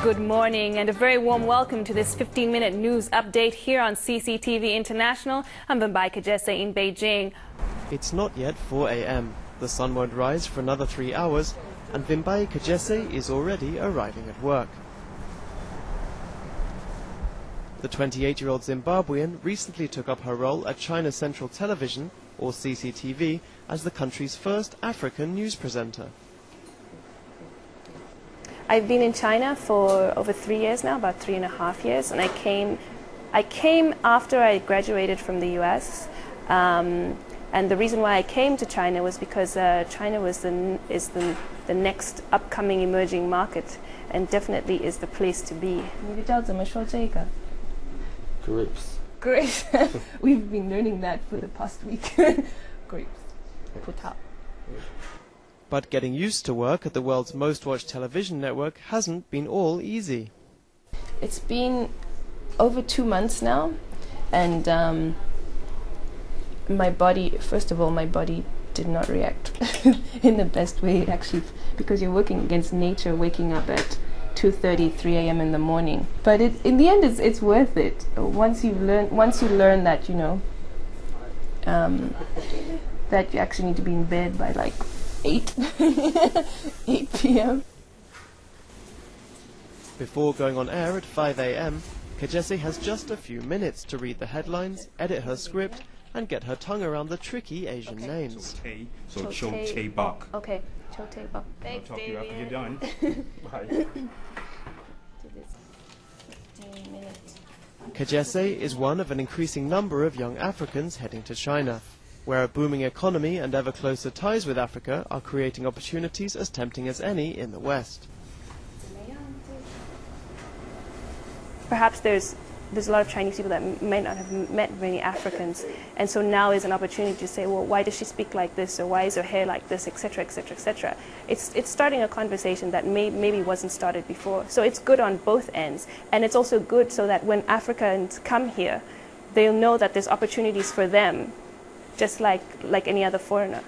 Good morning and a very warm welcome to this 15-minute news update here on CCTV International. I'm Vimbai Kajese in Beijing. It's not yet 4 a.m. The sun won't rise for another 3 hours, and Vimbai Kajese is already arriving at work. The 28-year-old Zimbabwean recently took up her role at China Central Television, or CCTV, as the country's first African news presenter. I've been in China for over 3 years now, about 3.5 years, and I came after I graduated from the US, and the reason why I came to China was because China is the next upcoming emerging market, and definitely is the place to be. Grapes. Grapes. We've been learning that for the past week. Grapes. Put up. But getting used to work at the world's most watched television network hasn't been all easy. It's been over 2 months now, and my body, first of all, my body did not react in the best way, actually, because you're working against nature, waking up at 2:30, 3 a.m. in the morning. But in the end, it's worth it. Once you learn that, you know, that you actually need to be in bed by like 8 p.m. Before going on air at 5 a.m., Kajese has just a few minutes to read the headlines, edit her script, and get her tongue around the tricky Asian names. So Chote Bak. Okay, Chote Bak. I'll talk to you after you're done. Bye. Kajese is one of an increasing number of young Africans heading to China, where a booming economy and ever closer ties with Africa are creating opportunities as tempting as any in the West. Perhaps there's a lot of Chinese people that might not have met many Africans, and so now is an opportunity to say, well, why does she speak like this, or why is her hair like this, etc., etc., etc. It's starting a conversation that maybe wasn't started before. So it's good on both ends, and it's also good so that when Africans come here, they'll know that there's opportunities for them, just like any other foreigner.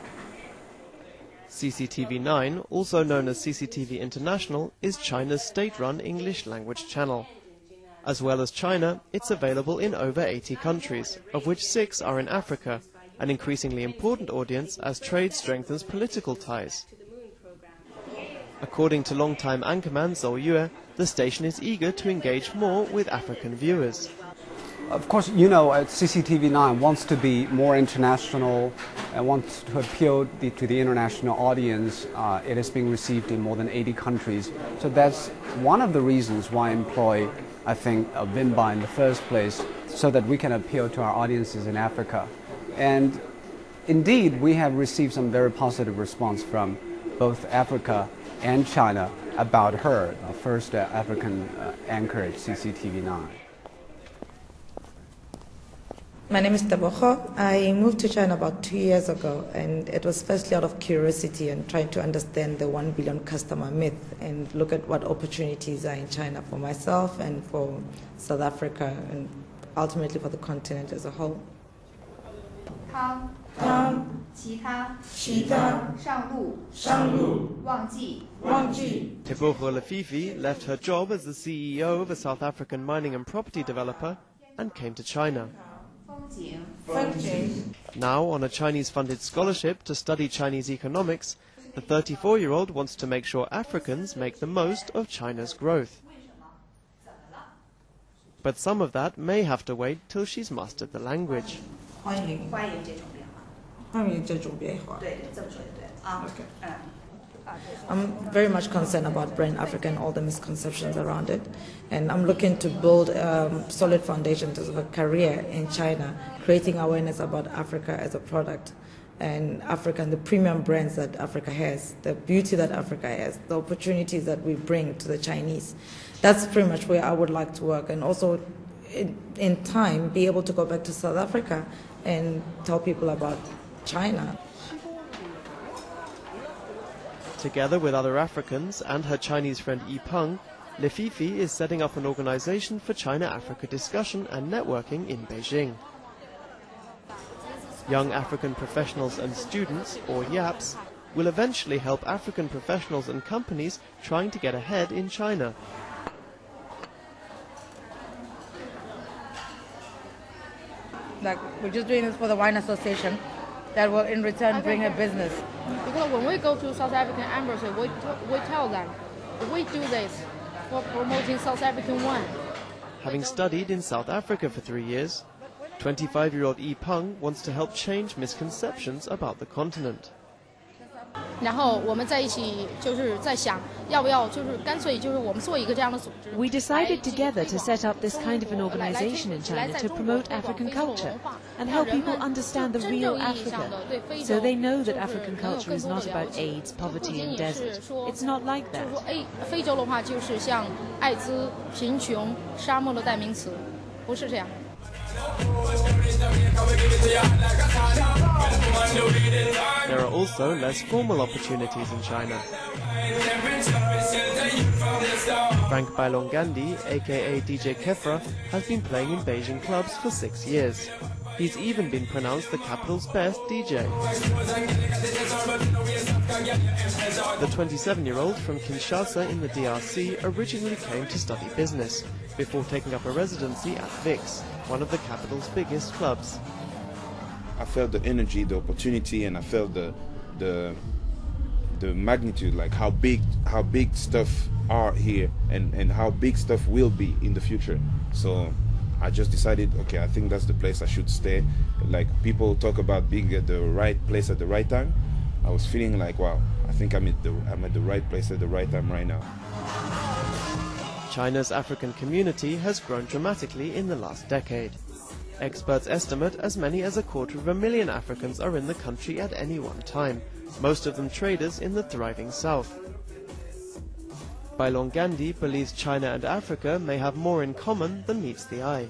CCTV 9, also known as CCTV International, is China's state-run English language channel. As well as China, it's available in over 80 countries, of which 6 are in Africa, an increasingly important audience as trade strengthens political ties. According to longtime anchorman Zhou Yue, the station is eager to engage more with African viewers. Of course, you know, CCTV 9 wants to be more international and wants to appeal to the international audience. It is being received in more than 80 countries. So that's one of the reasons why I employ, I think, Vimbai in the first place, so that we can appeal to our audiences in Africa. And indeed, we have received some very positive response from both Africa and China about her, the first African anchor at CCTV 9. My name is Teboho. I moved to China about 2 years ago, and it was firstly out of curiosity and trying to understand the 1 billion customer myth and look at what opportunities are in China for myself and for South Africa and ultimately for the continent as a whole. Teboho Lefifi left her job as the CEO of a South African mining and property developer and came to China. Now on a Chinese-funded scholarship to study Chinese economics, the 34-year-old wants to make sure Africans make the most of China's growth. But some of that may have to wait till she's mastered the language. I'm very much concerned about brand Africa and all the misconceptions around it, and I'm looking to build a solid foundation to a career in China, creating awareness about Africa as a product and Africa and the premium brands that Africa has, the beauty that Africa has, the opportunities that we bring to the Chinese. That's pretty much where I would like to work, and also in time be able to go back to South Africa and tell people about China. Together with other Africans and her Chinese friend Yi Peng, Lefifi is setting up an organization for China-Africa discussion and networking in Beijing. Young African professionals and students, or YAPs, will eventually help African professionals and companies trying to get ahead in China. Like, we're just doing this for the wine association that will in return bring a business. Because when we go to South African embassy, we tell them, we do this for promoting South African wine. Having studied in South Africa for 3 years, 25-year-old Yi Peng wants to help change misconceptions about the continent. 然后我们在一起就是在想，要不要就是干脆就是我们做一个这样的组织。 We decided together to set up this kind of an organization in China to promote African culture and help people understand the real Africa, so they know that African culture is not about AIDS, poverty and desert. It's not like that. 非洲的话就是像艾滋、贫穷、沙漠的代名词，不是这样。 There are also less formal opportunities in China. Frank Bailongandi, aka DJ Kefra, has been playing in Beijing clubs for 6 years. He's even been pronounced the capital's best DJ. The 27-year-old from Kinshasa in the DRC originally came to study business, before taking up a residency at VIX, one of the capital's biggest clubs. I felt the energy, the opportunity, and I felt the magnitude, like how big stuff are here and how big stuff will be in the future. So I just decided, okay, I think that's the place I should stay. Like, people talk about being at the right place at the right time. I was feeling like, wow, I think I'm at the right place at the right time right now. China's African community has grown dramatically in the last decade. Experts estimate as many as 250,000 Africans are in the country at any one time, most of them traders in the thriving south. Bailongandi believes China and Africa may have more in common than meets the eye.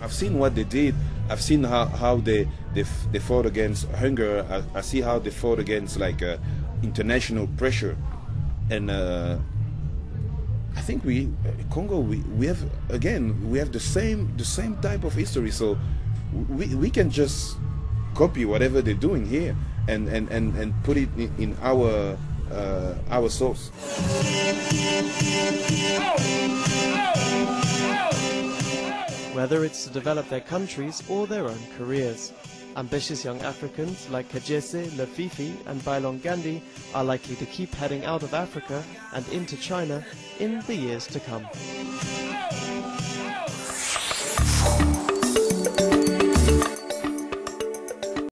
I've seen what they did. I've seen how they fought against hunger. I see how they fought against international pressure, and I think Congo we have the same type of history. So we can just copy whatever they're doing here and put it in our source. Whether it's to develop their countries or their own careers, ambitious young Africans like Kajese, Lefifi and Bailongandi are likely to keep heading out of Africa and into China in the years to come.